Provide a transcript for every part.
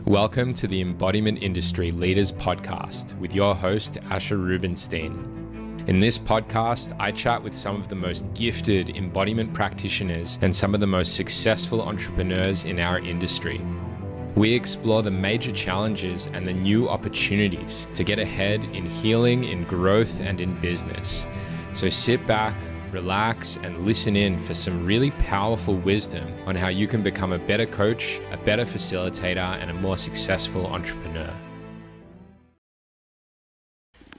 Welcome to the Embodiment Industry Leaders Podcast with your host, Asher Rubenstein. In this podcast, I chat with some of the most gifted embodiment practitioners and some of the most successful entrepreneurs in our industry. We explore the major challenges and the new opportunities to get ahead in healing, in growth, and in business. So sit back, relax, and listen in for some really powerful wisdom on how you can become a better coach, a better facilitator, and a more successful entrepreneur.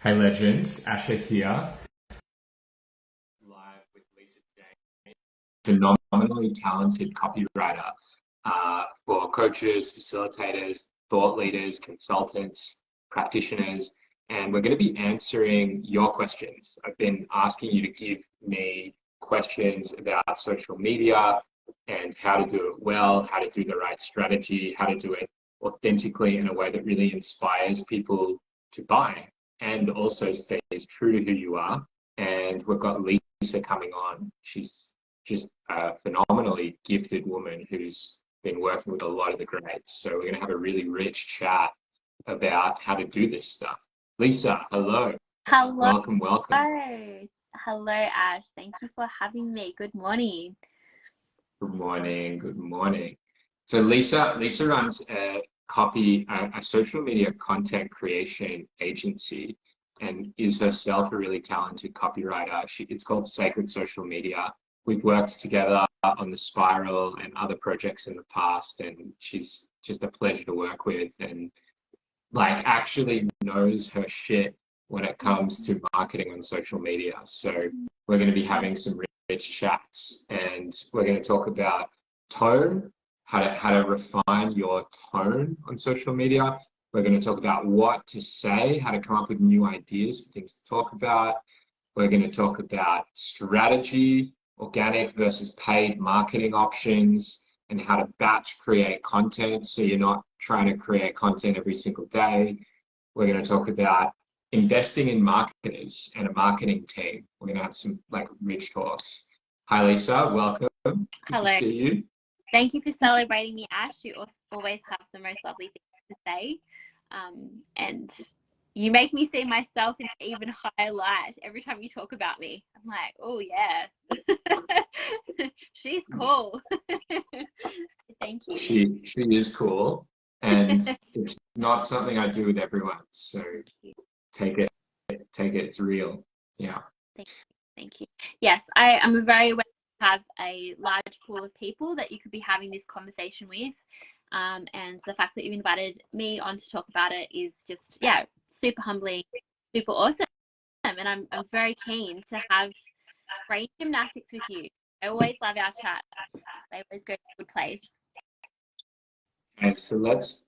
Hey legends, Asher here. Live with Lisa Jane, phenomenally talented copywriter for coaches, facilitators, thought leaders, consultants, practitioners. And we're going to be answering your questions. I've been asking you to give me questions about social media and how to do it well, how to do the right strategy, how to do it authentically in a way that really inspires people to buy and also stays true to who you are. And we've got Lisa coming on. She's just a phenomenally gifted woman who's been working with a lot of the greats. So we're going to have a really rich chat about how to do this stuff. Lisa, hello. Hello. Welcome. Hello, Ash. Thank you for having me. Good morning. Good morning. So Lisa runs a social media content creation agency and is herself a really talented copywriter. It's called Sacred Social Media. We've worked together on the Spiral and other projects in the past, and she's just a pleasure to work with and actually knows her shit when it comes to marketing on social media. So we're going to be having some rich chats, and we're going to talk about tone, how to refine your tone on social media. We're going to talk about what to say, how to come up with new ideas for things to talk about. We're going to talk about strategy, organic versus paid marketing options, and how to batch create content so you're not trying to create content every single day. We're going to talk about investing in marketers and a marketing team. We're going to have some rich talks. Hi Lisa, welcome. Hello. Good to see you. Thank you for celebrating me, Ash. You always have the most lovely things to say. And you make me see myself in even higher light every time you talk about me. I'm like, oh yeah, she's cool. Thank you. She is cool, and it's not something I do with everyone. So take it. It's real. Yeah. Thank you. Yes, I am very aware to have a large pool of people that you could be having this conversation with. And the fact that you invited me on to talk about it is just, super humbling, super awesome. And I'm very keen to have brain gymnastics with you. I always love our chats. They always go to a good place. Okay, so let's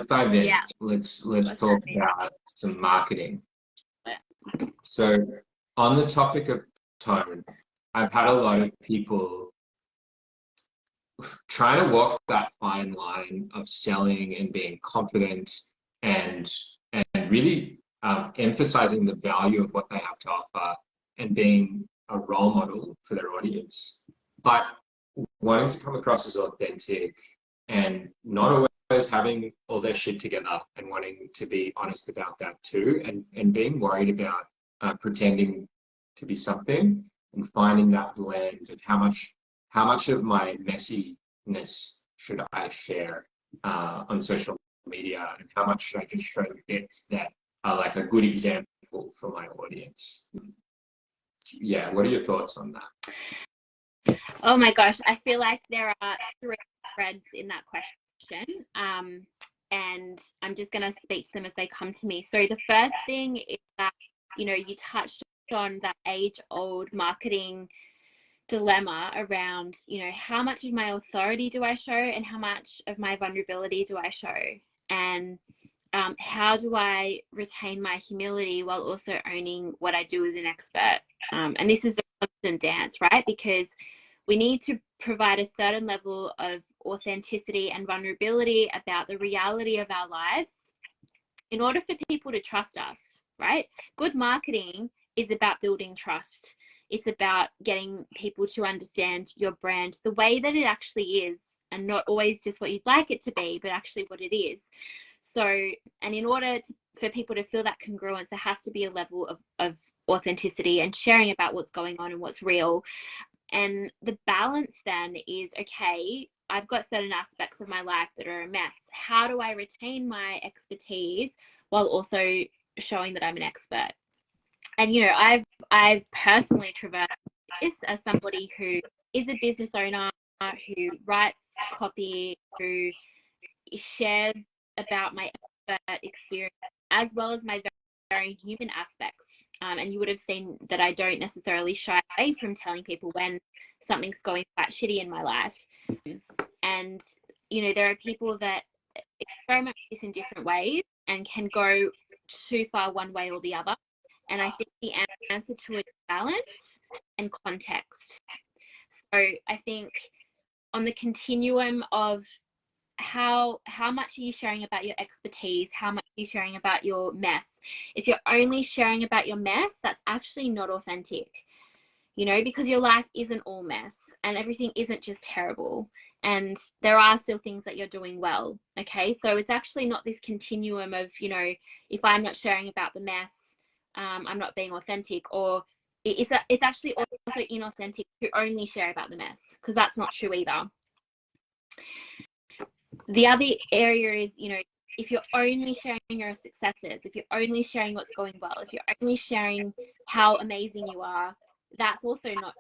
dive in. Yeah. Let's talk about some marketing. So on the topic of tone, I've had a lot of people trying to walk that fine line of selling and being confident and really emphasizing the value of what they have to offer and being a role model for their audience, but wanting to come across as authentic and not always having all their shit together and wanting to be honest about that too, and being worried about pretending to be something and finding that blend of how much of my messiness should I share on social media, and how much should I just show bits that are like a good example for my audience. Yeah, what are your thoughts on that? Oh my gosh, I feel like there are three threads in that question, and I'm just going to speak to them as they come to me. So the first thing is that, you touched on that age-old marketing dilemma around, how much of my authority do I show and how much of my vulnerability do I show, and how do I retain my humility while also owning what I do as an expert? And this is a constant dance, right? Because we need to provide a certain level of authenticity and vulnerability about the reality of our lives in order for people to trust us, right? Good marketing is about building trust. It's about getting people to understand your brand the way that it actually is, and not always just what you'd like it to be, but actually what it is. So, and in order for people to feel that congruence, there has to be a level of authenticity and sharing about what's going on and what's real. And the balance then is, okay, I've got certain aspects of my life that are a mess. How do I retain my expertise while also showing that I'm an expert? And, you know, I've personally traversed this as somebody who is a business owner, who writes copy, who shares about my expert experience, as well as my very human aspects. And you would have seen that I don't necessarily shy away from telling people when something's going quite shitty in my life. And, you know, there are people that experiment this in different ways and can go too far one way or the other. And I think the answer to it is balance and context. So I think on the continuum of how much are you sharing about your expertise, how much are you sharing about your mess? If you're only sharing about your mess, that's actually not authentic, you know, because your life isn't all mess and everything isn't just terrible, and there are still things that you're doing well. Okay, so it's actually not this continuum of, you know, if I'm not sharing about the mess, I'm not being authentic, or it's actually also inauthentic to only share about the mess, because that's not true either. The other area is, you know, if you're only sharing your successes, if you're only sharing what's going well, if you're only sharing how amazing you are, that's also not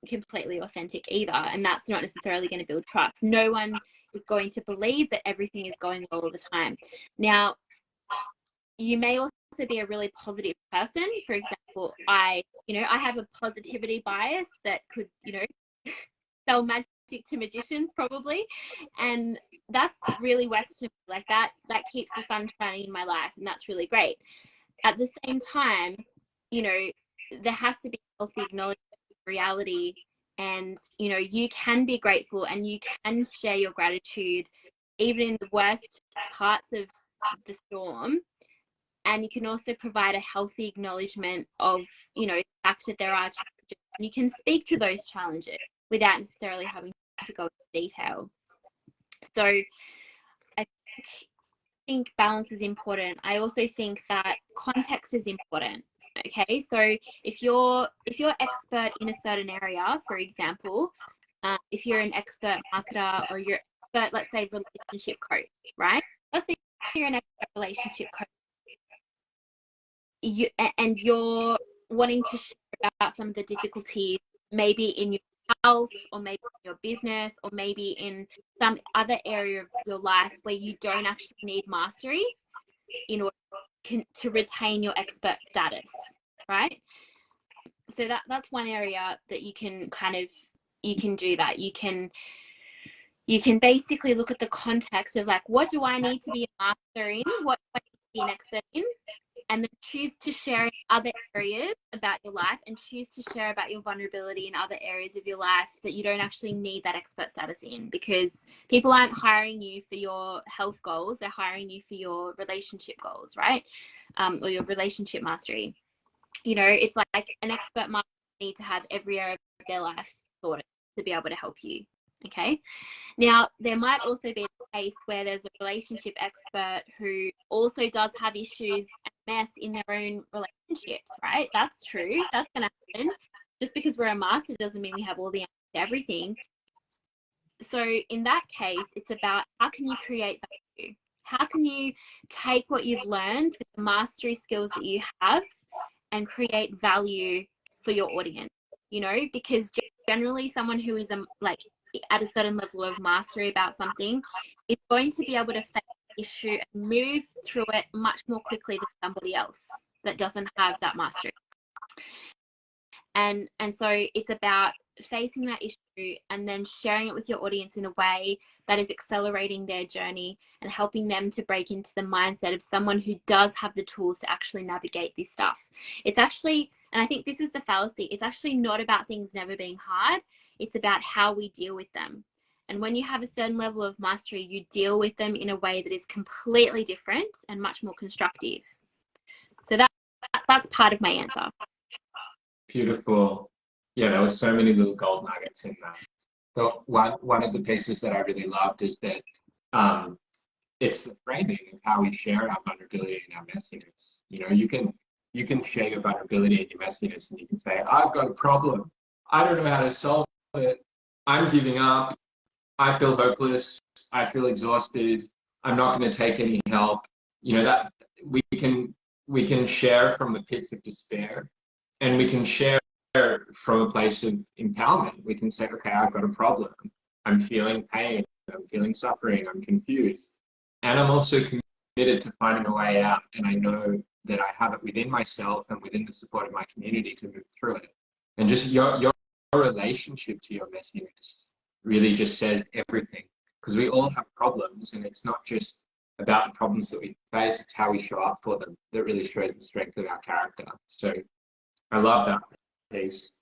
completely authentic either. And that's not necessarily going to build trust. No one is going to believe that everything is going well all the time. Now, you may also be a really positive person. For example, I have a positivity bias that could, you know, sell magic to magicians probably, and that's really works for me. Like that keeps the sun shining in my life, and that's really great. At the same time, you know, there has to be healthy acknowledgement of reality, and, you know, you can be grateful and you can share your gratitude even in the worst parts of the storm. And you can also provide a healthy acknowledgement of, you know, the fact that there are challenges, and you can speak to those challenges without necessarily having to go into detail. So I think balance is important. I also think that context is important. Okay, so if you're expert in a certain area, for example, if you're an expert marketer, or you're expert, let's say, relationship coach, right? Let's say you're an expert relationship coach, and you're wanting to share about some of the difficulties, maybe in your health, or maybe in your business, or maybe in some other area of your life where you don't actually need mastery in order to retain your expert status, right? So that's one area that you can do that. You can basically look at the context of, like, what do I need to be a master in? What do I need to be an expert in? And then choose to share in other areas about your life, and choose to share about your vulnerability in other areas of your life that you don't actually need that expert status in, because people aren't hiring you for your health goals. They're hiring you for your relationship goals, right? Or your relationship mastery. You know, it's like an expert might need to have every area of their life sorted to be able to help you. Okay. Now, there might also be a case where there's a relationship expert who also does have issues and mess in their own relationships, right? That's true. That's going to happen. Just because we're a master doesn't mean we have all the answers to everything. So in that case, it's about, how can you create value? How can you take what you've learned with the mastery skills that you have and create value for your audience? You know, because generally someone who is at a certain level of mastery about something is going to be able to face the issue and move through it much more quickly than somebody else that doesn't have that mastery. And so it's about facing that issue and then sharing it with your audience in a way that is accelerating their journey and helping them to break into the mindset of someone who does have the tools to actually navigate this stuff. It's actually, and I think this is the fallacy, it's actually not about things never being hard. It's about how we deal with them. And when you have a certain level of mastery, you deal with them in a way that is completely different and much more constructive. So that's part of my answer. Beautiful. Yeah, there were so many little gold nuggets in that. one of the pieces that I really loved is that it's the framing of how we share our vulnerability and our messiness. You know, you can share your vulnerability and your messiness, and you can say, I've got a problem. I don't know how to solve it. I'm giving up. I feel hopeless. I feel exhausted. I'm not going to take any help. You know, that we can share from the pits of despair, and we can share from a place of empowerment. We can say, okay, I've got a problem. I'm feeling pain. I'm feeling suffering. I'm confused. And I'm also committed to finding a way out. And I know that I have it within myself and within the support of my community to move through it. And just your relationship to your messiness really just says everything, because we all have problems, and it's not just about the problems that we face, it's how we show up for them that really shows the strength of our character. So I love that piece.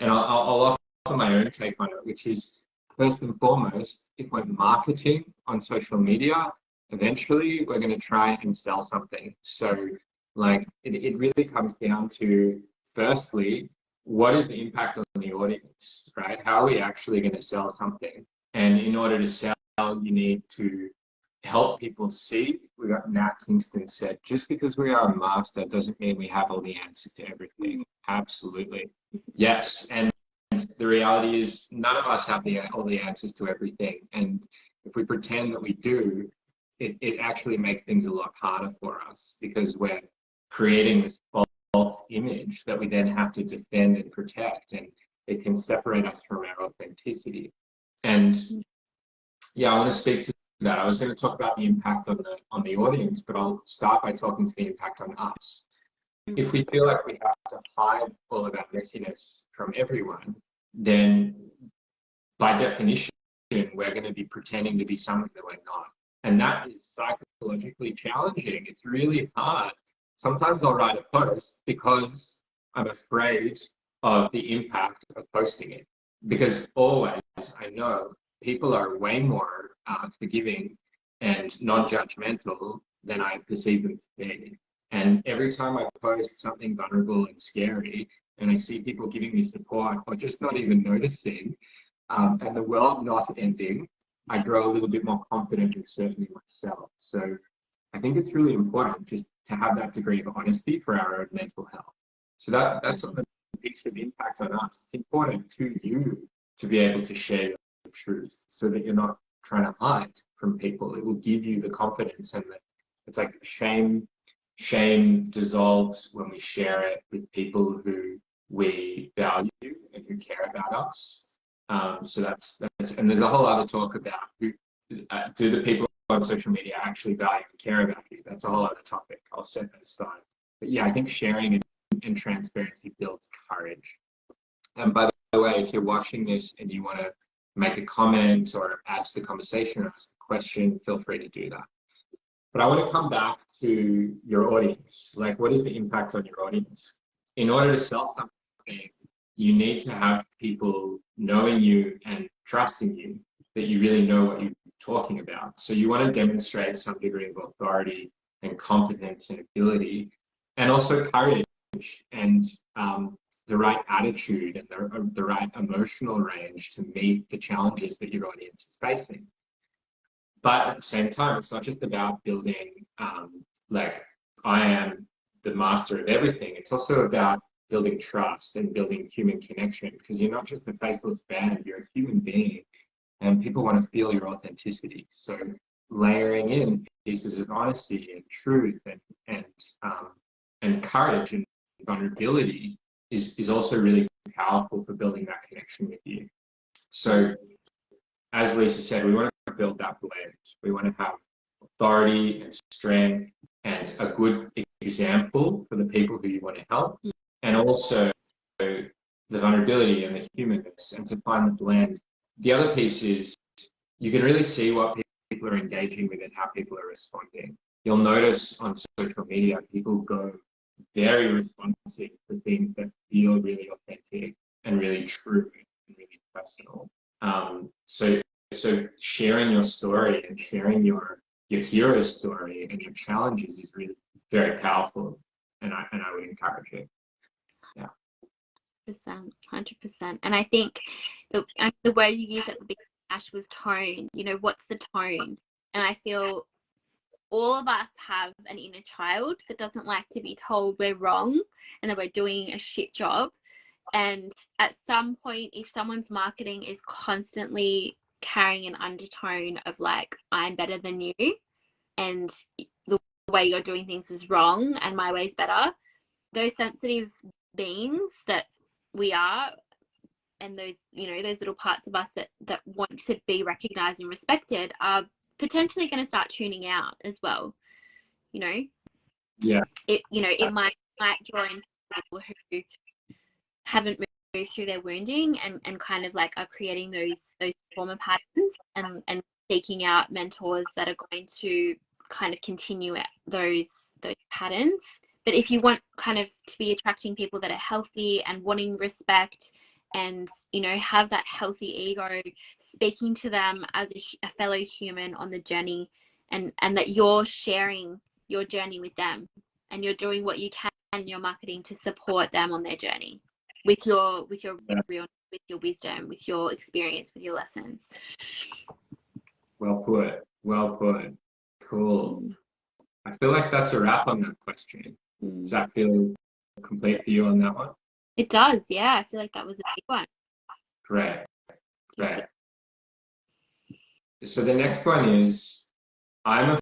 And I'll offer my own take on it, which is, first and foremost, if we're marketing on social media, eventually we're going to try and sell something. So like it really comes down to, firstly, what is the impact on the audience, right? How are we actually going to sell something? And in order to sell, you need to help people see. We got Nat Kingston said, just because we are a master doesn't mean we have all the answers to everything. Absolutely. Yes. And the reality is none of us have all the answers to everything. And if we pretend that we do, it actually makes things a lot harder for us, because we're creating this false image that we then have to defend and protect, and it can separate us from our authenticity. And yeah, I want to speak to that. I was going to talk about the impact on the audience, but I'll start by talking to the impact on us. If we feel like we have to hide all of our messiness from everyone, then by definition, we're going to be pretending to be something that we're not. And that is psychologically challenging. It's really hard. Sometimes I'll write a post because I'm afraid of the impact of posting it. Because always, I know people are way more forgiving and non-judgmental than I perceive them to be. And every time I post something vulnerable and scary, and I see people giving me support or just not even noticing, and the world not ending, I grow a little bit more confident and certain in myself. So I think it's really important just to have that degree of honesty for our own mental health. So that's a piece of impact on us. It's important to you to be able to share your truth so that you're not trying to hide from people. It will give you the confidence, and that it's like shame dissolves when we share it with people who we value and who care about us. So that's and there's a whole other talk about who do the people on social media actually value and care about you. That's a whole other topic. I'll set that aside. But yeah, I think sharing and transparency builds courage. And by the way, if you're watching this and you want to make a comment or add to the conversation or ask a question, feel free to do that. But I want to come back to your audience. Like, what is the impact on your audience? In order to sell something, you need to have people knowing you and trusting you, that you really know what you're talking about. So you want to demonstrate some degree of authority and competence and ability, and also courage and the right attitude and the right emotional range to meet the challenges that your audience is facing. But at the same time, it's not just about building like I am the master of everything. It's also about building trust and building human connection, because you're not just a faceless band, you're a human being, and people want to feel your authenticity. So layering in pieces of honesty and truth and courage and vulnerability is also really powerful for building that connection with you. So as Lisa said, we want to build that blend. We want to have authority and strength and a good example for the people who you want to help, and also the vulnerability and the humanness, and to find the blend. The other piece is you can really see what people are engaging with and how people are responding. You'll notice on social media, people go very responsive to things that feel really authentic and really true and really personal. So sharing your story and sharing your hero story and your challenges is really very powerful, and I would encourage it. Yeah. 100%. And I think the word you used at the beginning, Ash, was tone. You know, what's the tone? And I feel all of us have an inner child that doesn't like to be told we're wrong and that we're doing a shit job. And at some point, if someone's marketing is constantly carrying an undertone of like, I'm better than you, and the way you're doing things is wrong and my way's better, those sensitive beings that we are, and those, you know, those little parts of us that want to be recognized and respected, are potentially going to start tuning out as well. You know, Yeah. It might draw in people who haven't moved through their wounding and kind of like are creating those trauma patterns and seeking out mentors that are going to kind of continue those patterns. But if you want kind of to be attracting people that are healthy and wanting respect and, you know, have that healthy ego, speaking to them as a fellow human on the journey, and that you're sharing your journey with them and you're doing what you can in your marketing to support them on their journey with your real, with your wisdom, with your experience, with your lessons. Well put. Cool. I feel like that's a wrap on that question. Does that feel complete for you on that one? It does, yeah. I feel like that was a big one. Great. So the next one is, I'm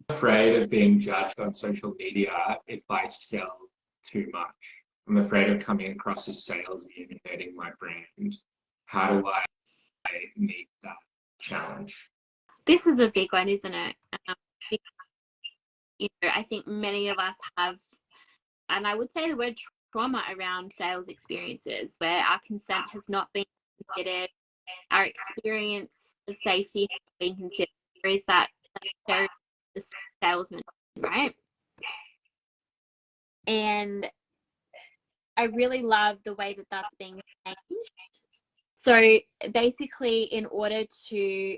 afraid of being judged on social media if I sell too much. I'm afraid of coming across as salesy and hurting my brand. How do I meet that challenge? This is a big one, isn't it? You know, I think many of us have, and I would say the word trauma around sales experiences where our consent has not been considered, our experience of safety has been considered. There is that the salesman, right? And I really love the way that that's being changed. So basically, in order to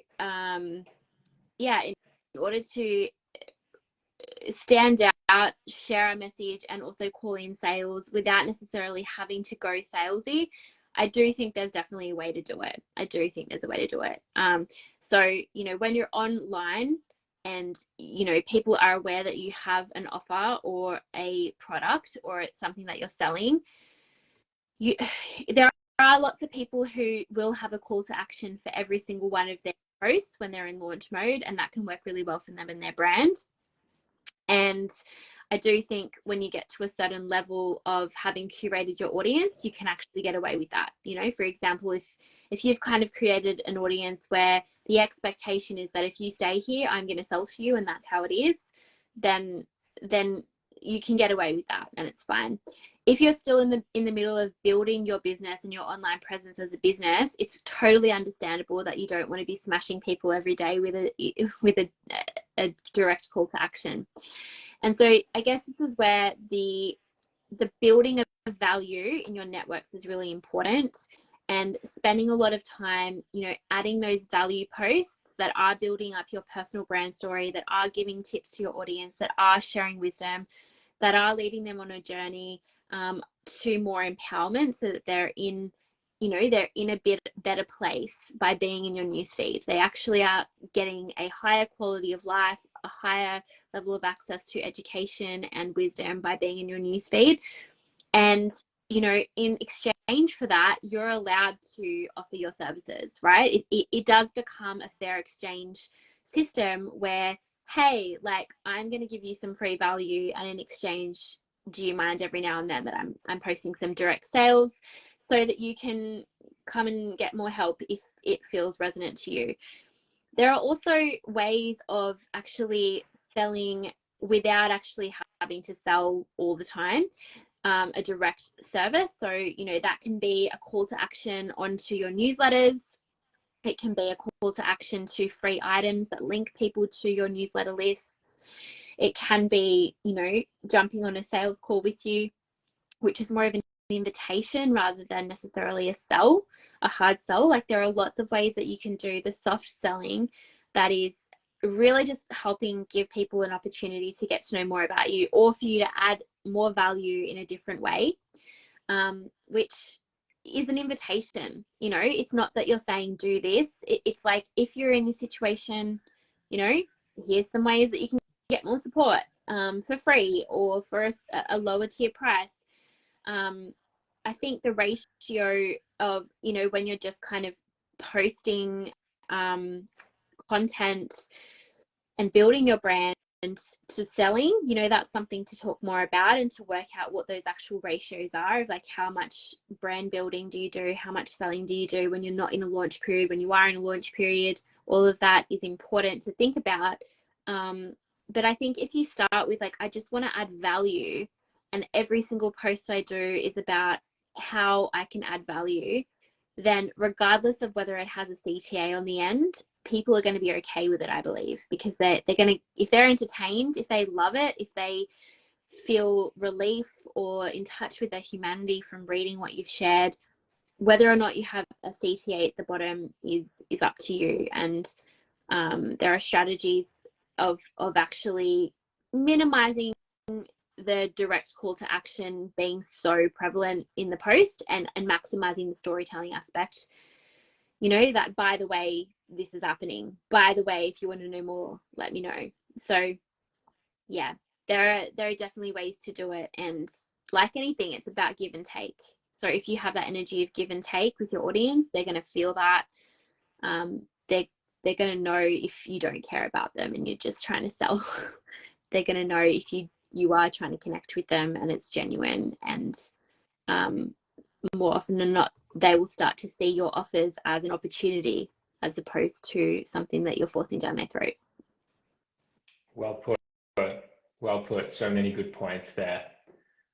stand out, share a message, and also call in sales without necessarily having to go salesy, I do think there's definitely a way to do it. So, you know, when you're online and, you know, people are aware that you have an offer or a product or it's something that you're selling, there are lots of people who will have a call to action for every single one of their posts when they're in launch mode, and that can work really well for them and their brand. And I do think when you get to a certain level of having curated your audience, you can actually get away with that. You know, for example, if you've kind of created an audience where the expectation is that if you stay here, I'm going to sell to you, and that's how it is, then you can get away with that, and it's fine. If you're still in the middle of building your business and your online presence as a business, it's totally understandable that you don't want to be smashing people every day with a direct call to action. And so I guess this is where the building of value in your networks is really important, and spending a lot of time, you know, adding those value posts that are building up your personal brand story, that are giving tips to your audience, that are sharing wisdom, that are leading them on a journey to more empowerment, so that they're in a bit better place by being in your newsfeed. They actually are getting a higher quality of life, a higher level of access to education and wisdom by being in your newsfeed. And, you know, in exchange for that, you're allowed to offer your services, right? It does become a fair exchange system where, hey, like, I'm going to give you some free value, and in exchange, do you mind every now and then that I'm posting some direct sales so that you can come and get more help if it feels resonant to you. There are also ways of actually selling without actually having to sell all the time, a direct service. So, you know, that can be a call to action onto your newsletters. It can be a call to action to free items that link people to your newsletter lists. It can be, you know, jumping on a sales call with you, which is more of an invitation rather than necessarily a hard sell. Like, there are lots of ways that you can do the soft selling that is really just helping give people an opportunity to get to know more about you, or for you to add more value in a different way. which is an invitation. You know, it's not that you're saying do this. It's like, if you're in this situation, you know, here's some ways that you can get more support for free or for a lower tier price. I think the ratio of, you know, when you're just kind of posting content and building your brand to selling, you know, that's something to talk more about and to work out what those actual ratios are of like how much brand building do you do, how much selling do you do when you're not in a launch period, when you are in a launch period. All of that is important to think about. But I think if you start with like, I just want to add value, and every single post I do is about how I can add value, then regardless of whether it has a CTA on the end, people are going to be okay with it, I believe, because they're going to, if they're entertained, if they love it, if they feel relief or in touch with their humanity from reading what you've shared, whether or not you have a CTA at the bottom is up to you. And there are strategies of actually minimizing the direct call to action being so prevalent in the post, and maximizing the storytelling aspect. You know, that, by the way, this is happening. By the way, if you want to know more, let me know. So yeah, there are definitely ways to do it. And like anything, it's about give and take. So if you have that energy of give and take with your audience, they're going to feel that. They're going to know if you don't care about them and you're just trying to sell. They're going to know if you are trying to connect with them and it's genuine. And more often than not, they will start to see your offers as an opportunity as opposed to something that you're forcing down their throat. Well put. Well put. So many good points there.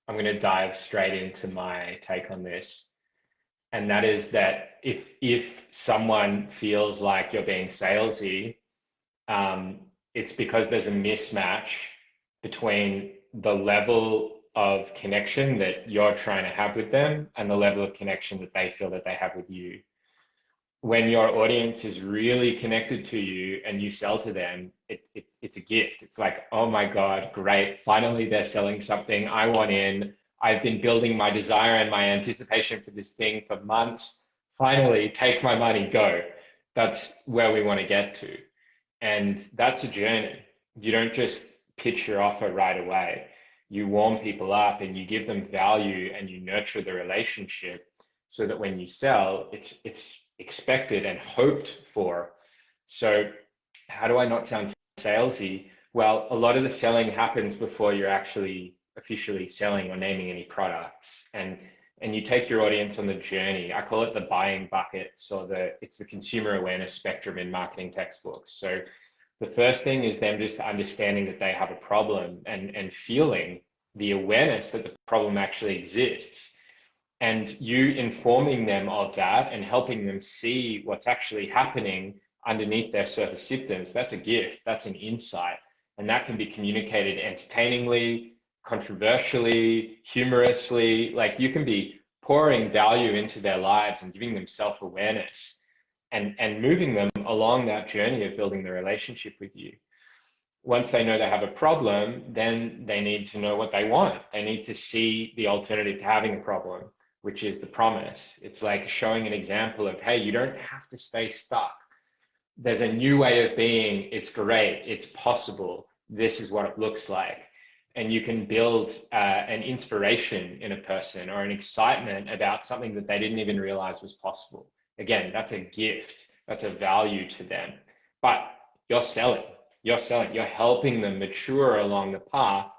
I'm going to dive straight into my take on this. And that is that if someone feels like you're being salesy, it's because there's a mismatch between the level of connection that you're trying to have with them and the level of connection that they feel that they have with you. When your audience is really connected to you and you sell to them, it's a gift. It's like, oh my God, great. Finally, they're selling something I want in. I've been building my desire and my anticipation for this thing for months. Finally, take my money, go. That's where we want to get to. And that's a journey. You don't just pitch your offer right away. You warm people up and you give them value and you nurture the relationship so that when you sell, it's expected and hoped for. So how do I not sound salesy? Well, a lot of the selling happens before you're actually officially selling or naming any products. And you take your audience on the journey. I call it the buying buckets, or it's the consumer awareness spectrum in marketing textbooks. So the first thing is them just understanding that they have a problem and feeling the awareness that the problem actually exists. And you informing them of that and helping them see what's actually happening underneath their surface symptoms, that's a gift, that's an insight. And that can be communicated entertainingly, controversially, humorously. Like, you can be pouring value into their lives and giving them self-awareness and moving them along that journey of building the relationship with you. Once they know they have a problem, then they need to know what they want. They need to see the alternative to having a problem, which is the promise. It's like showing an example of, hey, you don't have to stay stuck. There's a new way of being. It's great. It's possible. This is what it looks like. And you can build an inspiration in a person or an excitement about something that they didn't even realize was possible. Again, that's a gift. That's a value to them. But you're selling. You're selling. You're helping them mature along the path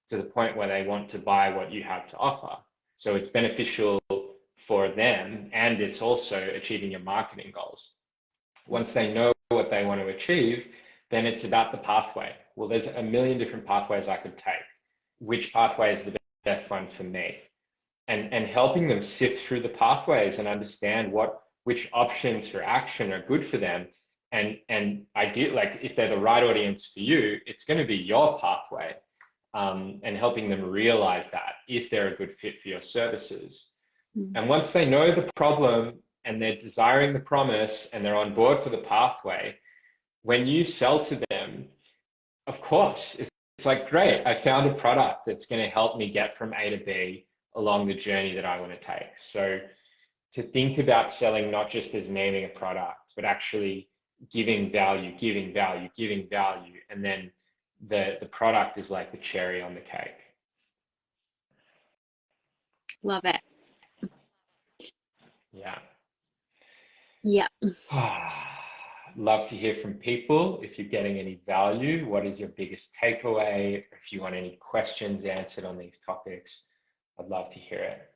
to the point where they want to buy what you have to offer. So it's beneficial for them, and it's also achieving your marketing goals. Once they know what they want to achieve, then it's about the pathway. Well, there's a million different pathways I could take. Which pathway is the best one for me? And helping them sift through the pathways and understand which options for action are good for them. And ideally, like, if they're the right audience for you, it's going to be your pathway. And helping them realize that if they're a good fit for your services. And once they know the problem and they're desiring the promise and they're on board for the pathway, when you sell to them, of course, it's like, great, I found a product that's going to help me get from A to B along the journey that I want to take. So to think about selling not just as naming a product, but actually giving value, giving value, giving value, and then the product is like the cherry on the cake. Love it. Yeah. Yeah. Love to hear from people. If you're getting any value, what is your biggest takeaway? If you want any questions answered on these topics, I'd love to hear it.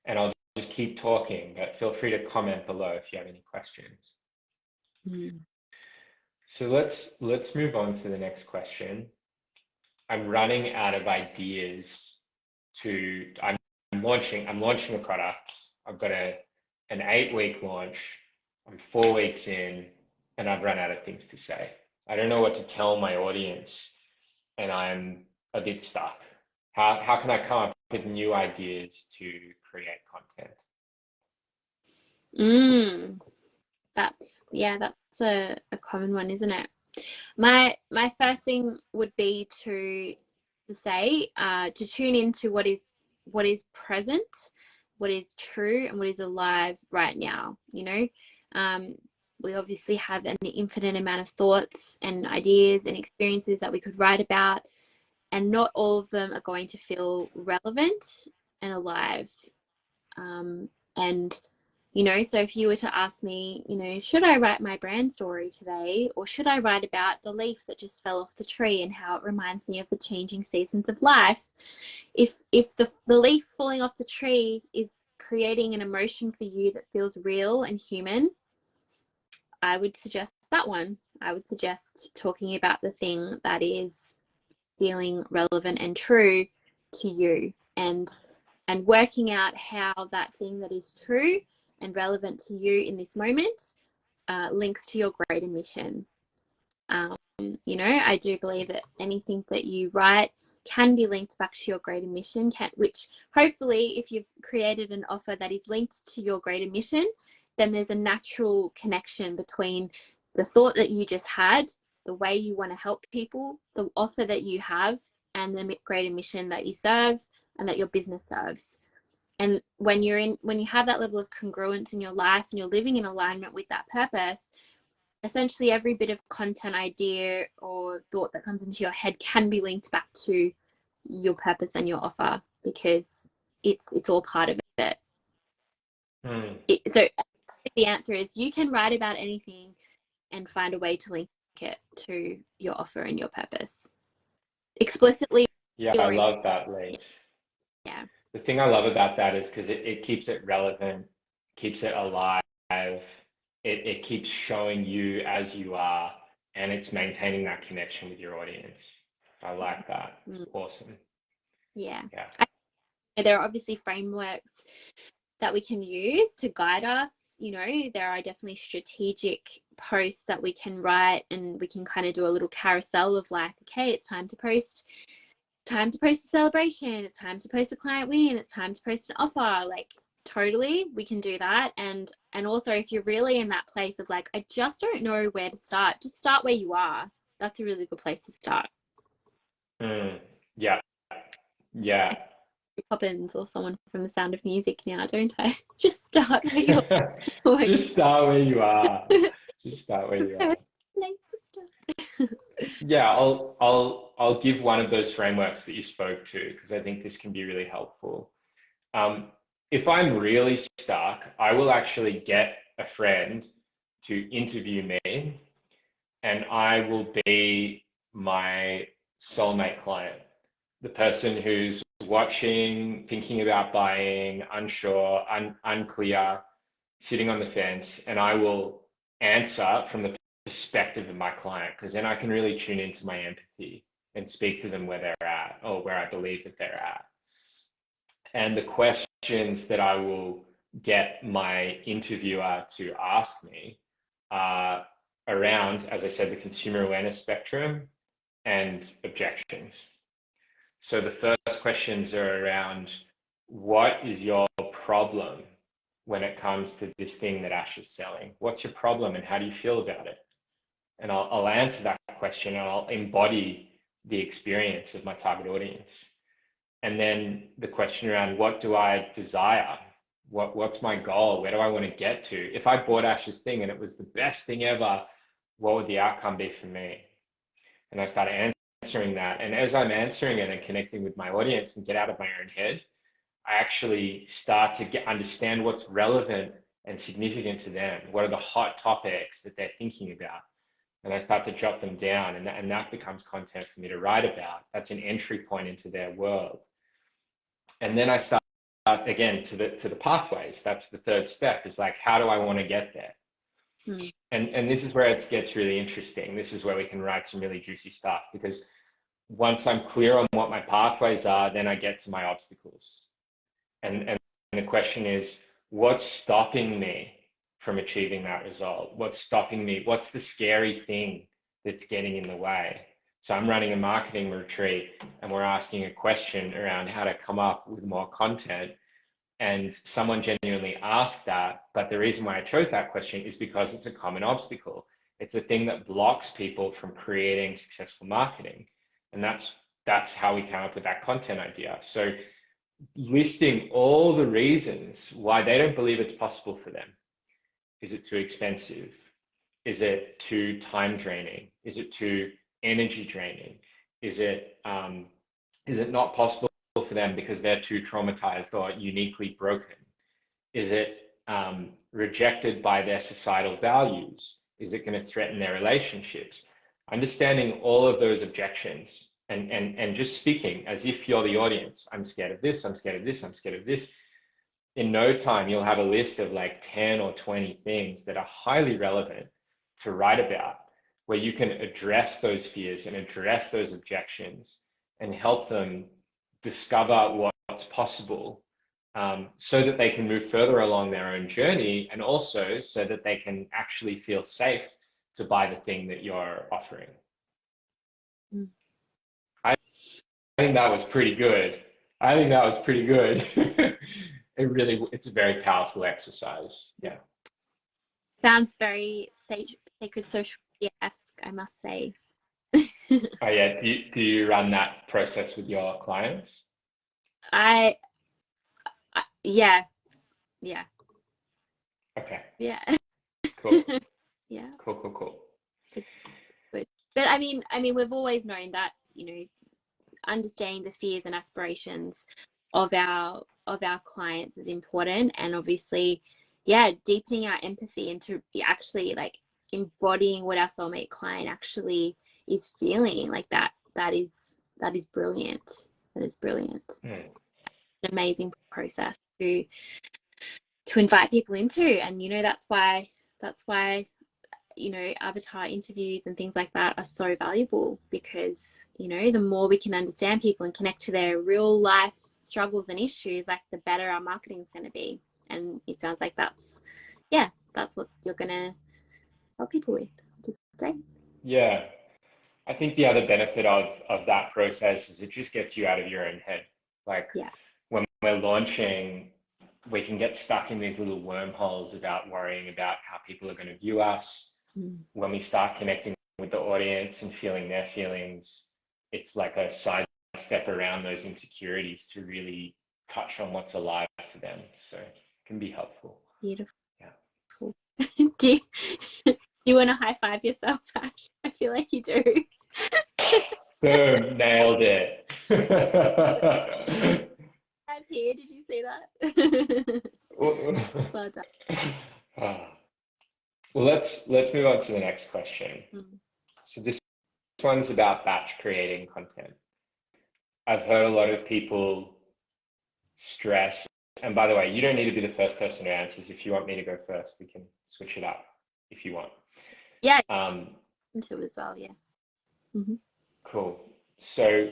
And I'll just keep talking, but feel free to comment below if you have any questions. So let's move on to the next question. I'm running out of ideas I'm launching a product. I've got an 8-week launch. I'm 4 weeks in and I've run out of things to say. I don't know what to tell my audience and I'm a bit stuck. How can I come up with new ideas to create content? That's a common one, isn't it? My first thing would be to say to tune into what is present, what is true, and what is alive right now. We obviously have an infinite amount of thoughts and ideas and experiences that we could write about, and not all of them are going to feel relevant and alive. And so if you were to ask me, should I write my brand story today, or should I write about the leaf that just fell off the tree and how it reminds me of the changing seasons of life? If the leaf falling off the tree is creating an emotion for you that feels real and human, I would suggest that one. I would suggest talking about the thing that is feeling relevant and true to you, and working out how that thing that is true and relevant to you in this moment links to your greater mission. I do believe that anything that you write can be linked back to your greater mission, which hopefully, if you've created an offer that is linked to your greater mission, then there's a natural connection between the thought that you just had, the way you want to help people, the offer that you have, and the greater mission that you serve and that your business serves. And when you have that level of congruence in your life and you're living in alignment with that purpose, essentially every bit of content idea or thought that comes into your head can be linked back to your purpose and your offer, because it's all part of it. So the answer is you can write about anything and find a way to link it to your offer and your purpose explicitly. Yeah, I love that, Lise. Yeah. The thing I love about that is because it keeps it relevant, keeps it alive. It keeps showing you as you are, and it's maintaining that connection with your audience. I like that. It's awesome. Yeah. There are obviously frameworks that we can use to guide us. There are definitely strategic posts that we can write, and we can kind of do a little carousel of like, okay, it's time to post a celebration, it's time to post a client win, it's time to post an offer. Like, totally, we can do that. And also, if you're really in that place of like, I just don't know where to start, just start where you are. That's a really good place to start. Yeah. Poppins or someone from The Sound of Music now, don't I? Just start where you are. Just start where you are. Just start where you are. Place to start. Yeah, I'll give one of those frameworks that you spoke to, because I think this can be really helpful. If I'm really stuck, I will actually get a friend to interview me, and I will be my soulmate client, the person who's watching, thinking about buying, unsure, unclear, sitting on the fence, and I will answer from the perspective of my client, because then I can really tune into my empathy and speak to them where they're at, or where I believe that they're at. And the questions that I will get my interviewer to ask me are around, as I said, the consumer awareness spectrum and objections. So the first questions are around, what is your problem when it comes to this thing that Ash is selling? What's your problem and how do you feel about it? And I'll answer that question, and I'll embody the experience of my target audience. And then the question around, what do I desire? What's my goal? Where do I want to get to? If I bought Ash's thing and it was the best thing ever, what would the outcome be for me? And I started answering that. And as I'm answering it and connecting with my audience and get out of my own head, I actually start to understand what's relevant and significant to them. What are the hot topics that they're thinking about? And I start to jot them down, and that becomes content for me to write about. That's an entry point into their world. And then I start again to the pathways. That's the third step, is like, how do I want to get there? And this is where it gets really interesting. This is where we can write some really juicy stuff, because once I'm clear on what my pathways are, then I get to my obstacles. And the question is, what's stopping me from achieving that result? What's stopping me? What's the scary thing that's getting in the way? So I'm running a marketing retreat and we're asking a question around how to come up with more content. And someone genuinely asked that. But the reason why I chose that question is because it's a common obstacle. It's a thing that blocks people from creating successful marketing. And that's how we came up with that content idea. So listing all the reasons why they don't believe it's possible for them. Is it too expensive? Is it too time draining? Is it too energy draining? Is it not possible for them because they're too traumatized or uniquely broken? Is it rejected by their societal values? Is it going to threaten their relationships? Understanding all of those objections and just speaking as if you're the audience. I'm scared of this, I'm scared of this, I'm scared of this. In no time, you'll have a list of like 10 or 20 things that are highly relevant to write about, where you can address those fears and address those objections and help them discover what's possible, so that they can move further along their own journey, and also so that they can actually feel safe to buy the thing that you're offering. I think that was pretty good. It's a very powerful exercise. Yeah. Sounds very sacred social media-esque, I must say. Oh yeah. Do you run that process with your clients? Yeah. Okay. Yeah. Cool. Yeah. Cool. It's good. But I mean, we've always known that, understanding the fears and aspirations of our clients is important, and obviously, deepening our empathy into actually like embodying what our soulmate client actually is feeling, like that is brilliant. That is brilliant. An amazing process to invite people into, and that's why avatar interviews and things like that are so valuable, because the more we can understand people and connect to their real life struggles and issues, like the better our marketing is going to be. And it sounds like that's what you're going to help people with, which is great. Yeah, I think the other benefit of that process is it just gets you out of your own head. Like, when we're launching, we can get stuck in these little wormholes about worrying about how people are going to view us. When we start connecting with the audience and feeling their feelings, it's like a side step around those insecurities to really touch on what's alive for them. So it can be helpful. Beautiful. Yeah. Cool. Do you want to high five yourself, Ash? I feel like you do. Boom, nailed it. That's here. Did you see that? Well done. Well, let's move on to the next question. So this one's about batch creating content. I've heard a lot of people stress, and by the way, you don't need to be the first person who answers. If you want me to go first, we can switch it up if you want. Yeah. Into as well, yeah. Cool. So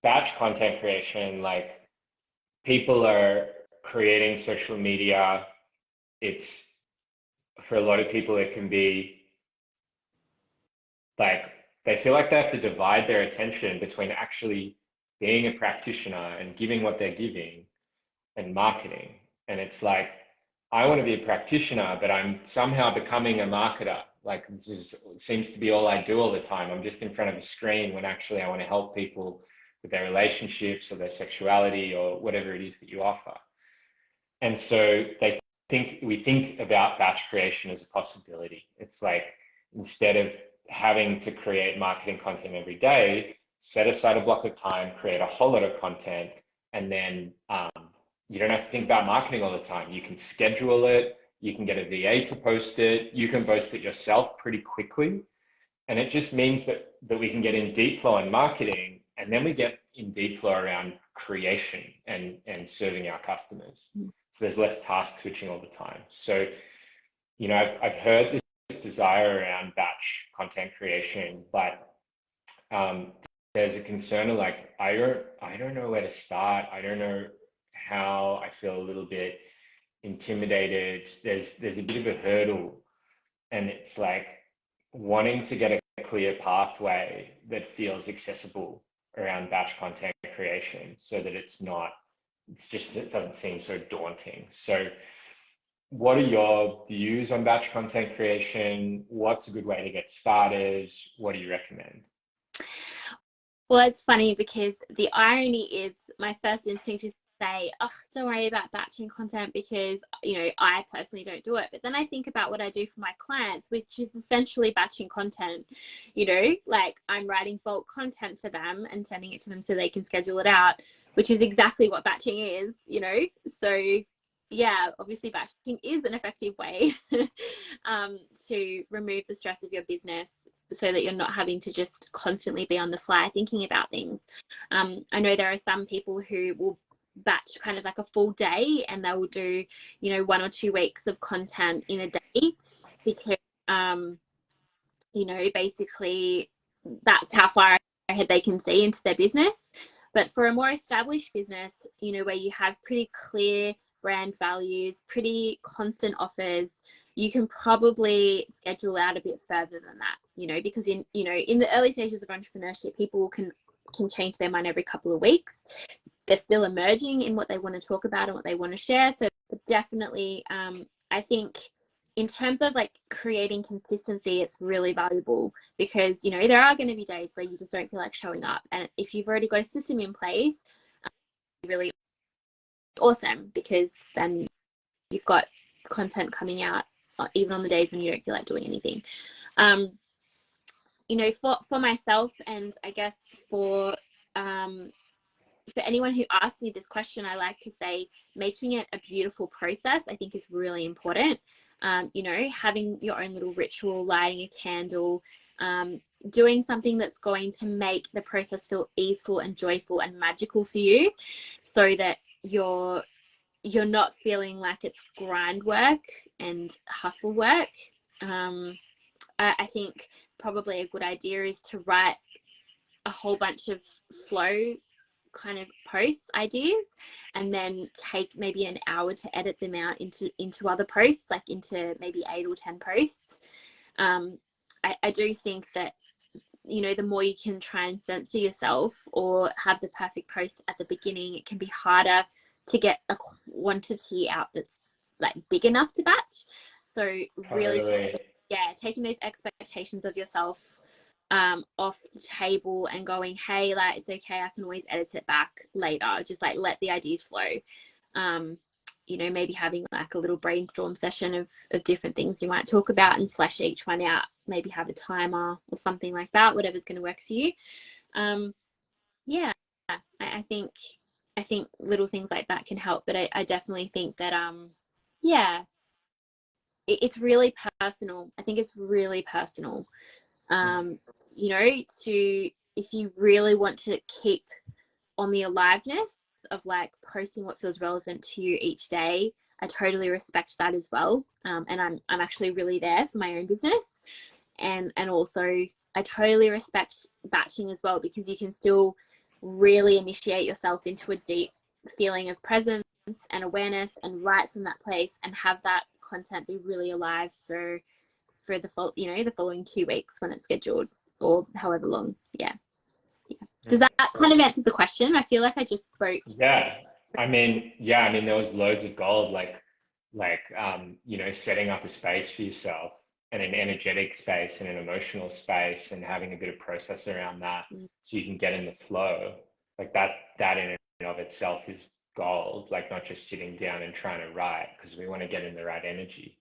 batch content creation, like, people are creating social media. It's, for a lot of people, it can be like they feel like they have to divide their attention between actually being a practitioner and giving what they're giving and marketing. And it's like, I want to be a practitioner, but I'm somehow becoming a marketer. Like, seems to be all I do all the time. I'm just in front of a screen when actually I want to help people with their relationships or their sexuality or whatever it is that you offer. And so we think about batch creation as a possibility. It's like, instead of having to create marketing content every day, set aside a block of time, create a whole lot of content, and then you don't have to think about marketing all the time. You can schedule it, you can get a VA to post it, you can post it yourself pretty quickly. And it just means that we can get in deep flow in marketing, and then we get in deep flow around creation and serving our customers. So there's less task switching all the time. So, you know, I've heard this desire around batch content creation, but there's a concern of like, I don't know where to start. I don't know how. I feel a little bit intimidated. There's a bit of a hurdle, and it's like wanting to get a clear pathway that feels accessible around batch content creation, so that it doesn't seem so daunting. So what are your views on batch content creation? What's a good way to get started? What do you recommend? Well, it's funny because the irony is my first instinct is to say, oh, don't worry about batching content because, you know, I personally don't do it. But then I think about what I do for my clients, which is essentially batching content. You know, like I'm writing bulk content for them and sending it to them so they can schedule it out, which is exactly what batching is, you know. So yeah, obviously batching is an effective way to remove the stress of your business so that you're not having to just constantly be on the fly thinking about things. I know there are some people who will batch kind of like a full day, and they will do, you know, 1 or 2 weeks of content in a day because, you know, basically that's how far ahead they can see into their business. But for a more established business, you know, where you have pretty clear brand values, pretty constant offers, you can probably schedule out a bit further than that, you know, because in the early stages of entrepreneurship, people can change their mind every couple of weeks. They're still emerging in what they want to talk about and what they want to share. So definitely, I think in terms of like creating consistency, it's really valuable because, you know, there are going to be days where you just don't feel like showing up. And if you've already got a system in place, really awesome, because then you've got content coming out even on the days when you don't feel like doing anything. You know, for myself, and I guess for anyone who asks me this question, I like to say making it a beautiful process, I think, is really important. You know, having your own little ritual, lighting a candle, doing something that's going to make the process feel easeful and joyful and magical for you, so that you're not feeling like it's grind work and hustle work. I think probably a good idea is to write a whole bunch of flow kind of post ideas, and then take maybe an hour to edit them out into other posts, like into maybe 8 or 10 posts. I do think that, you know, the more you can try and censor yourself or have the perfect post at the beginning, it can be harder to get a quantity out that's like big enough to batch. So really, Totally. taking those expectations of yourself off the table and going, hey, like, it's okay, I can always edit it back later. Just like let the ideas flow. You know, maybe having like a little brainstorm session of different things you might talk about and flesh each one out. Maybe have a timer or something like that, whatever's going to work for you. Yeah, I think little things like that can help, but I definitely think that yeah, it's really personal. I think it's really personal. You know, if you really want to keep on the aliveness of like posting what feels relevant to you each day, I totally respect that as well. And I'm actually really there for my own business, and also I totally respect batching as well, because you can still really initiate yourself into a deep feeling of presence and awareness, and right from that place, and have that content be really alive for the following 2 weeks when it's scheduled, or however long. Yeah. Does that kind of answer the question? I feel like I just spoke. Yeah. I mean, there was loads of gold, you know, setting up a space for yourself, and an energetic space and an emotional space, and having a bit of process around that so you can get in the flow. Like that in and of itself is gold, like not just sitting down and trying to write because we want to get in the right energy.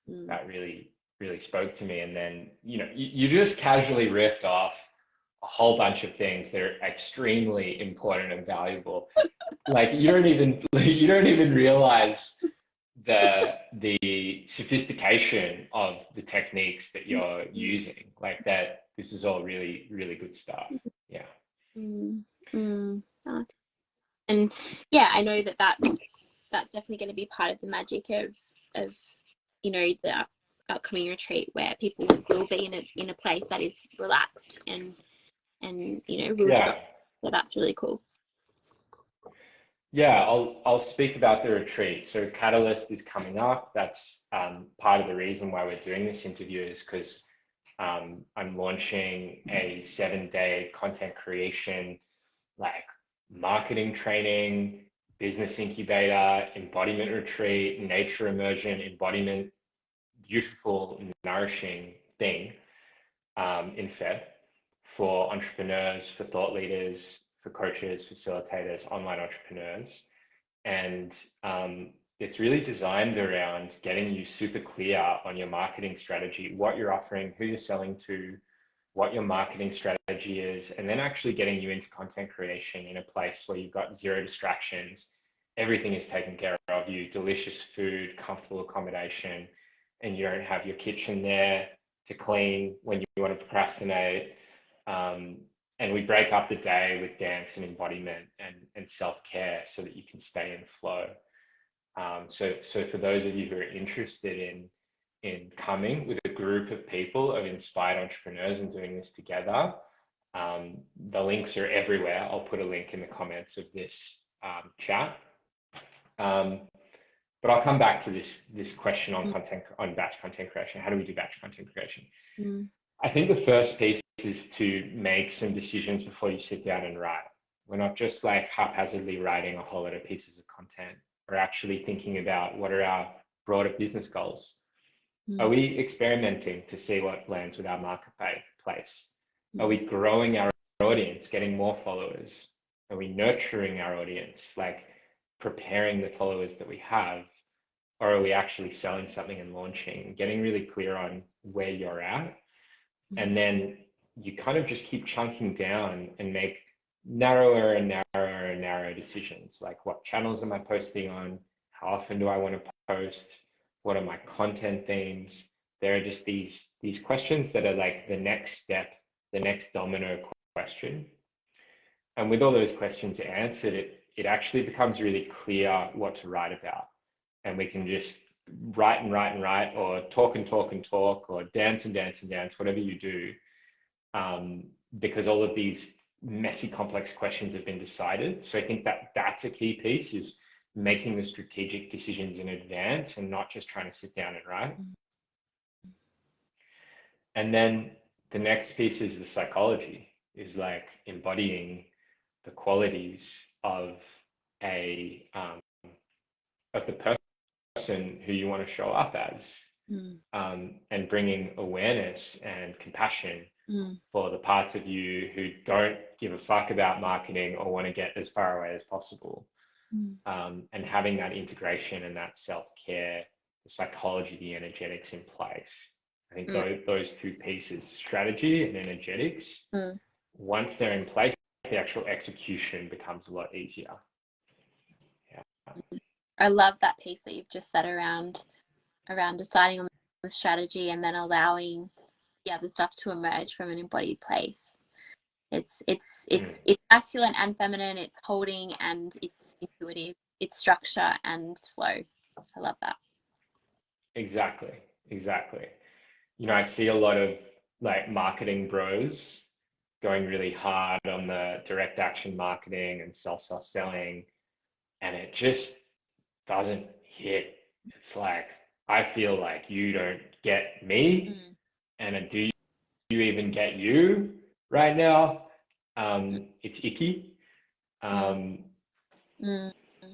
That really, really spoke to me. And then, you just casually riffed off a whole bunch of things that are extremely important and valuable. Like you don't even realize the sophistication of the techniques that you're using. Like that, this is all really, really good stuff. Yeah. And yeah, I know that's definitely going to be part of the magic of the upcoming retreat, where people will be in a place that is relaxed and will Yeah. so that's really cool. Yeah, I'll speak about the retreat. So Catalyst is coming up. That's part of the reason why we're doing this interview, is because I'm launching a 7-day content creation, like marketing training, business incubator, embodiment retreat, nature immersion, embodiment, beautiful, nourishing thing in Feb for entrepreneurs, for thought leaders, for coaches, facilitators, online entrepreneurs. And it's really designed around getting you super clear on your marketing strategy, what you're offering, who you're selling to, what your marketing strategy is, and then actually getting you into content creation in a place where you've got zero distractions. Everything is taken care of you, delicious food, comfortable accommodation, and you don't have your kitchen there to clean when you want to procrastinate. And we break up the day with dance and embodiment and self-care so that you can stay in flow. So for those of you who are interested in coming with a group of people, of inspired entrepreneurs, and doing this together, the links are everywhere. I'll put a link in the comments of this chat. But I'll come back to this question on batch content creation. How do we do batch content creation? I think the first piece is to make some decisions before you sit down and write. We're not just like haphazardly writing a whole lot of pieces of content. We're actually thinking about, what are our broader business goals? Are we experimenting to see what lands with our marketplace? Are we growing our audience, getting more followers? Are we nurturing our audience, like preparing the followers that we have? Or are we actually selling something and launching? Getting really clear on where you're at. And then you kind of just keep chunking down and make narrower and narrower and narrower decisions. Like, what channels am I posting on? How often do I want to post? What are my content themes? There are just these questions that are like the next step, the next domino question. And with all those questions answered, it actually becomes really clear what to write about. And we can just write and write and write, or talk and talk and talk, or dance and dance and dance, whatever you do, because all of these messy, complex questions have been decided. So I think that's a key piece, is making the strategic decisions in advance and not just trying to sit down and write. And then the next piece is the psychology, is like embodying the qualities of the person who you want to show up as, and bringing awareness and compassion for the parts of you who don't give a fuck about marketing or want to get as far away as possible. And having that integration and that self-care, the psychology, the energetics in place. I think those two pieces, strategy and energetics, once they're in place, the actual execution becomes a lot easier. Yeah. I love that piece that you've just said around deciding on the strategy and then allowing the other stuff to emerge from an embodied place. It's masculine and feminine, it's holding and it's intuitive, it's structure and flow. I love that. Exactly. I see a lot of like marketing bros going really hard on the direct action marketing and selling, and it just doesn't hit. It's like, I feel like you don't get me, and do you even get you right now? It's icky.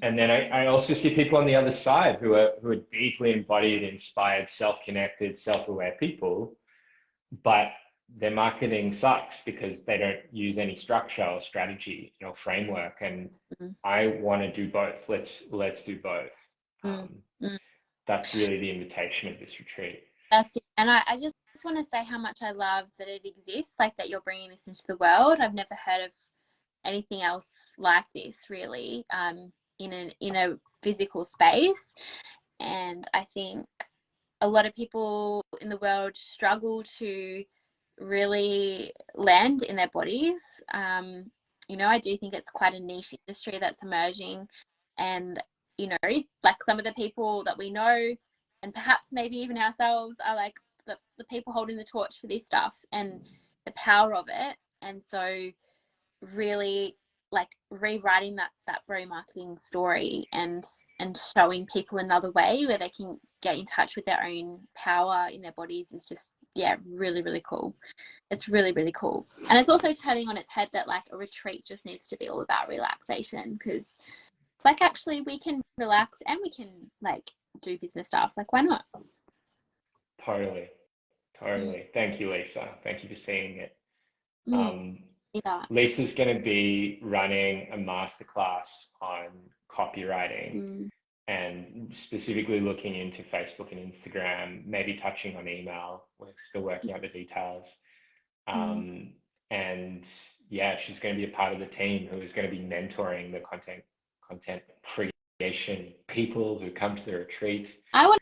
And then I also see people on the other side who are deeply embodied, inspired, self-connected, self-aware people, but their marketing sucks because they don't use any structure or strategy, framework. And I want to do both. Let's do both. That's really the invitation of this retreat. That's it. And I just want to say how much I love that it exists, like that you're bringing this into the world. I've never heard of anything else like this, really, in a physical space. And I think a lot of people in the world struggle to really land in their bodies. I do think it's quite a niche industry that's emerging, and like some of the people that we know, and perhaps maybe even ourselves, are like the people holding the torch for this stuff and the power of it. And so really like rewriting that bro marketing story and showing people another way where they can get in touch with their own power in their bodies is just really, really cool. It's really, really cool. And it's also turning on its head that like a retreat just needs to be all about relaxation, because it's like, actually we can relax and we can like do business stuff. Like, why not? Totally. Thank you, Lisa. Thank you for seeing it. Lisa's going to be running a masterclass on copywriting and specifically looking into Facebook and Instagram, maybe touching on email. We're still working out the details. And yeah, she's going to be a part of the team who is going to be mentoring the content creation people who come to the retreat. I want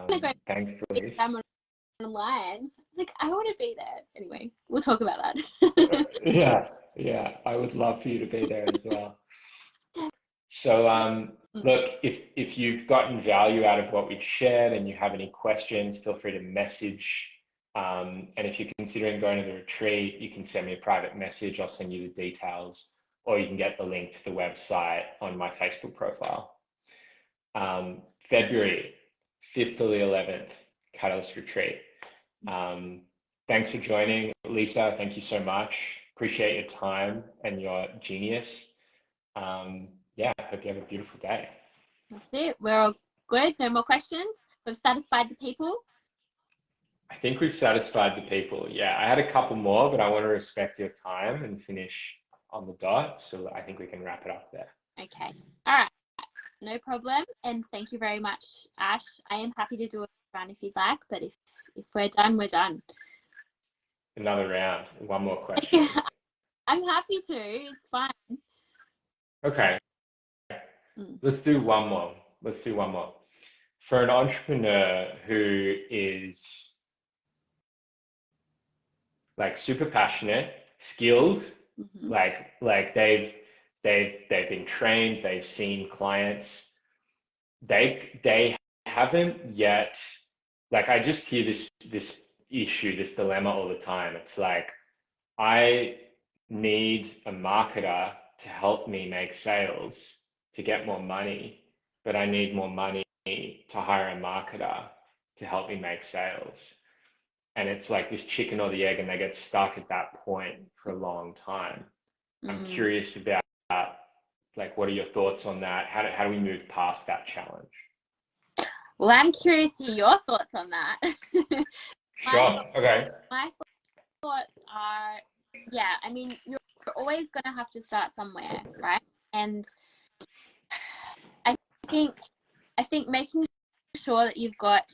to go. Thanks, Lisa. Online. Like, I want to be there. Anyway, we'll talk about that. Yeah, I would love for you to be there as well. So look, if you've gotten value out of what we've shared and you have any questions, feel free to message. And if you're considering going to the retreat, you can send me a private message. I'll send you the details, or you can get the link to the website on my Facebook profile. February 5th to the 11th, Catalyst Retreat. Thanks for joining, Lisa. Thank you so much. Appreciate your time and your genius. Yeah, hope you have a beautiful day. That's it. We're all good. No more questions. We've satisfied the people. I think we've satisfied the people. Yeah, I had a couple more, but I want to respect your time and finish on the dot. So I think we can wrap it up there. Okay. All right. No problem. And thank you very much, Ash. I am happy to do a round if you'd like, but if we're done, we're done. Another round. One more question. I'm happy to. It's fine. Okay. Let's do one more. For an entrepreneur who is like super passionate, skilled, like they've been trained, they've seen clients, they haven't yet, like, I just hear this issue, this dilemma all the time. It's like, I need a marketer to help me make sales to get more money, but I need more money to hire a marketer to help me make sales. And it's like this chicken or the egg, and they get stuck at that point for a long time. I'm curious about, like, what are your thoughts on that? How do we move past that challenge? Well, I'm curious to hear your thoughts on that. Sure. Okay. My thoughts are, yeah, I mean, you're always going to have to start somewhere, right? And I think making sure that you've got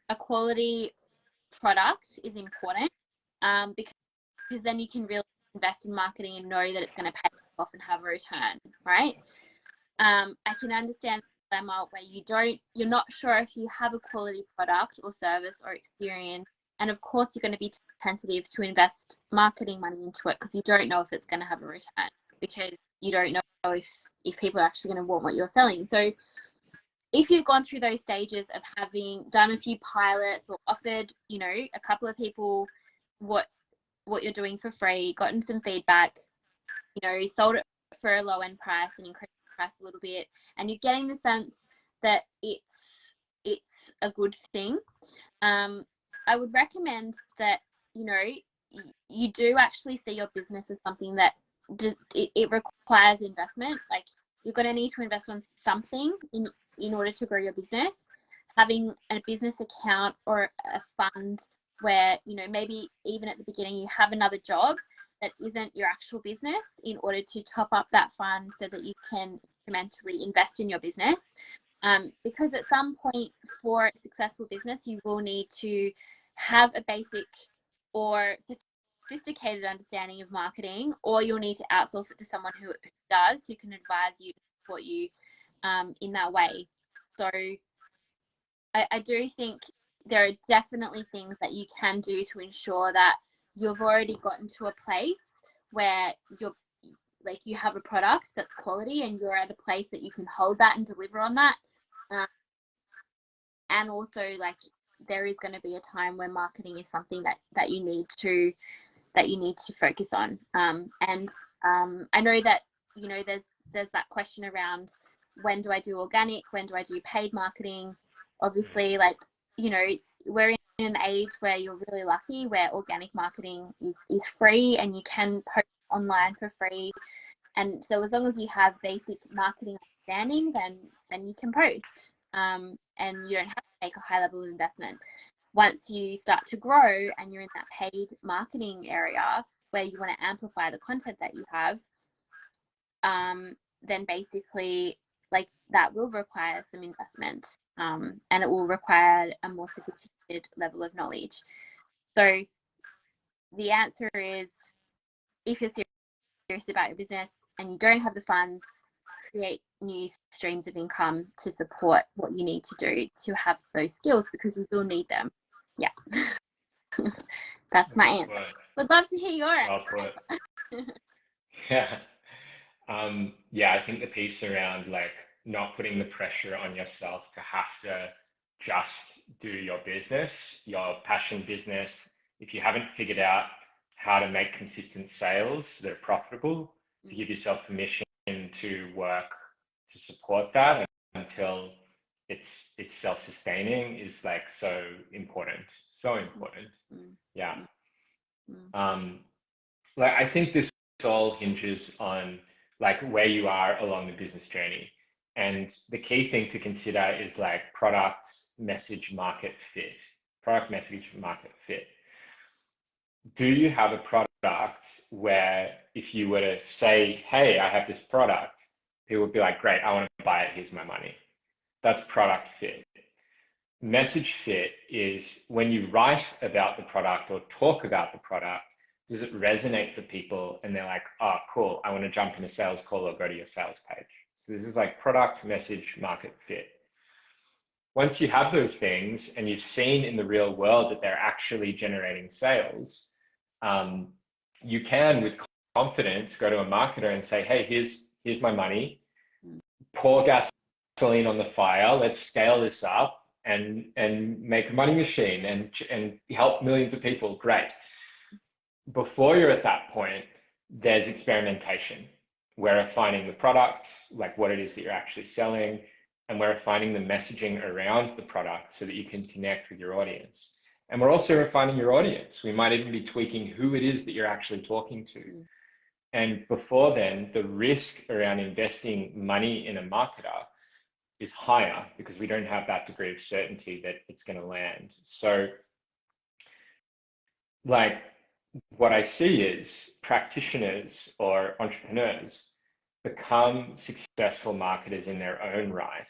a quality product is important, because then you can really invest in marketing and know that it's going to pay off and have a return, right? I can understand the dilemma where you're not sure if you have a quality product or service or experience, and of course you're going to be tentative to invest marketing money into it because you don't know if it's going to have a return, because you don't know if people are actually going to want what you're selling. So if you've gone through those stages of having done a few pilots or offered, a couple of people what you're doing for free, gotten some feedback, sold it for a low end price and increased the price a little bit, and you're getting the sense that it's a good thing, I would recommend that, you do actually see your business as something that it requires investment. Like, you're going to need to invest on something in order to grow your business. Having a business account or a fund where, you know, maybe even at the beginning you have another job that isn't your actual business in order to top up that fund so that you can incrementally invest in your business. Because at some point for a successful business, you will need to have a basic or sophisticated understanding of marketing, or you'll need to outsource it to someone who does, who can advise you, support you in that way. So I do think there are definitely things that you can do to ensure that you've already gotten to a place where you're like, you have a product that's quality and you're at a place that you can hold that and deliver on that. And also, like, there is going to be a time where marketing is something that you need to focus on. And I know that, you know, there's that question around, when do I do organic, when do I do paid marketing? Obviously, like, you know, we're in an age where you're really lucky, where organic marketing is free and you can post online for free. And so as long as you have basic marketing understanding, then you can post, and you don't have to make a high level of investment. Once you start to grow and you're in that paid marketing area where you want to amplify the content that you have, then basically, like, that will require some investment, and it will require a more sophisticated level of knowledge. So the answer is, if you're serious about your business and you don't have the funds, create new streams of income to support what you need to do to have those skills, because you will need them. Yeah. That's my answer. Would love to hear your answer. Yeah. Yeah, I think the piece around, like, not putting the pressure on yourself to have to just do your business, your passion business. If you haven't figured out how to make consistent sales that are profitable, to give yourself permission to work to support that until it's self-sustaining, is, like, so important. Yeah. Like, I think this all hinges on, like, where you are along the business journey. And the key thing to consider is, like, product, message, market fit. Product, message, market fit. Do you have a product where if you were to say, hey, I have this product, people would be like, great, I want to buy it, here's my money. That's product fit. Message fit is when you write about the product or talk about the product, does it resonate for people? And they're like, oh, cool, I want to jump in a sales call or go to your sales page. So this is like product, message, market fit. Once you have those things and you've seen in the real world that they're actually generating sales, you can, with confidence, go to a marketer and say, hey, here's my money, pour gasoline on the fire, let's scale this up and make a money machine and help millions of people. Great. Before you're at that point, there's experimentation. We're refining the product, like what it is that you're actually selling, and we're refining the messaging around the product so that you can connect with your audience. And we're also refining your audience. We might even be tweaking who it is that you're actually talking to. And before then, the risk around investing money in a marketer is higher because we don't have that degree of certainty that it's going to land. So, like, what I see is practitioners or entrepreneurs become successful marketers in their own right,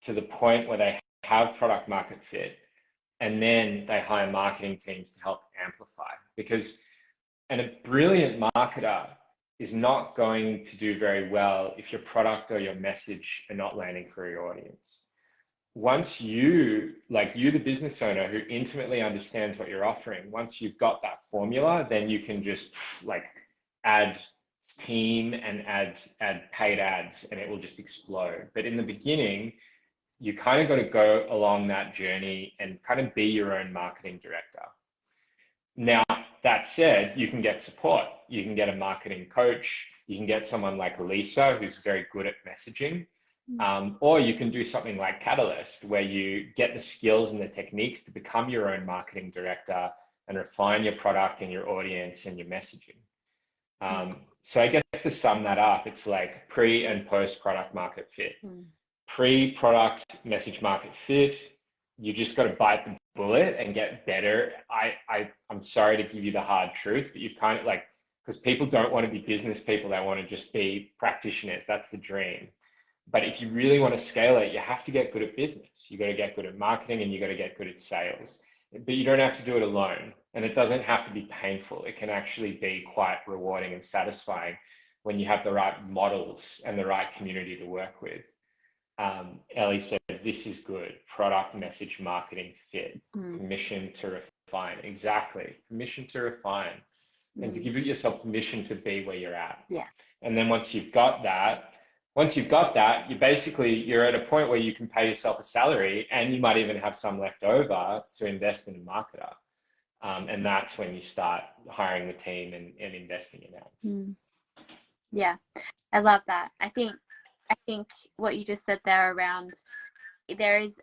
to the point where they have product market fit, and then they hire marketing teams to help amplify. Because a brilliant marketer is not going to do very well if your product or your message are not landing for your audience. Once you, the business owner who intimately understands what you're offering, once you've got that formula, then you can just, like, add team and add paid ads, and it will just explode. But in the beginning, you kind of got to go along that journey and kind of be your own marketing director. Now, that said, you can get support. You can get a marketing coach. You can get someone like Lisa, who's very good at messaging. Or you can do something like Catalyst, where you get the skills and the techniques to become your own marketing director and refine your product and your audience and your messaging. So I guess to sum that up, it's like pre and post product market fit. Pre-product message market fit, you just got to bite the bullet and get better. I'm sorry to give you the hard truth, but you've kind of like, because people don't want to be business people, they want to just be practitioners. That's the dream. But if you really want to scale it, you have to get good at business. You got to get good at marketing and you got to get good at sales. But you don't have to do it alone. And it doesn't have to be painful. It can actually be quite rewarding and satisfying when you have the right models and the right community to work with. Ellie said, this is good. Product, message, marketing, fit. Permission to refine. Exactly. Permission to refine. And to give yourself permission to be where you're at. Yeah. And then once you've got that, you're at a point where you can pay yourself a salary, and you might even have some left over to invest in a marketer. And that's when you start hiring the team and investing in ads. Yeah, I love that. I think what you just said there around, there is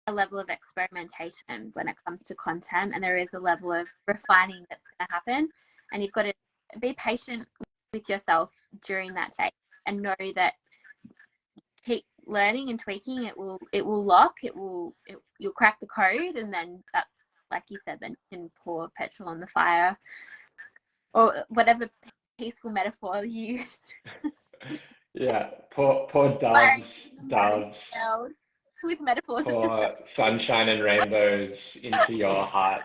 a level of experimentation when it comes to content, and there is a level of refining that's going to happen, and you've got to be patient with yourself during that phase and know that keep learning and tweaking. It will lock. You'll crack the code, and then that's, like you said, then you can pour petrol on the fire, or whatever peaceful metaphor you used. Yeah, pour doves with metaphors. Pour sunshine and rainbows into your heart.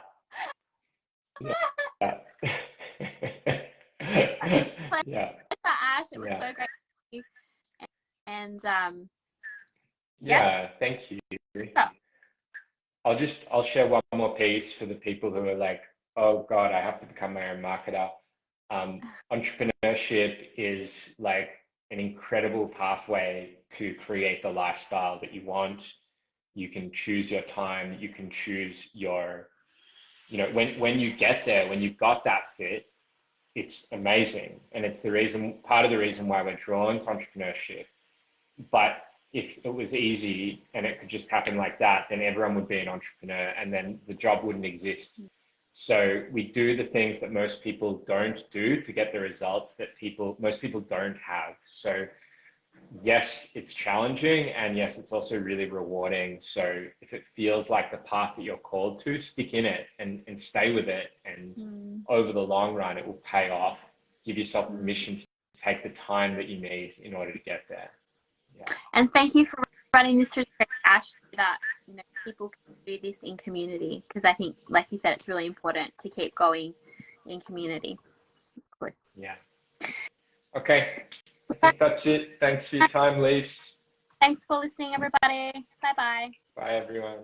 Yeah. Yeah. Ash, it was so great. And yeah, thank you. I'll share one more piece for the people who are like, oh God, I have to become my own marketer. Entrepreneurship is like an incredible pathway to create the lifestyle that you want. You can choose your time, you can choose your, when you get there, when you've got that fit, it's amazing. And it's part of the reason why we're drawn to entrepreneurship. But if it was easy and it could just happen like that, then everyone would be an entrepreneur and then the job wouldn't exist. So we do the things that most people don't do to get the results that most people don't have. So yes, it's challenging, and yes, it's also really rewarding. So if it feels like the path that you're called to, stick in it and stay with it. And over the long run, it will pay off. Give yourself permission to take the time that you need in order to get there. Yeah. And thank you for running this retreat, Ash, that people can do this in community, because I think, like you said, it's really important to keep going in community. Good. Yeah. Okay. I think that's it. Thanks for your time, Lise. Thanks for listening, everybody. Bye-bye. Bye, everyone.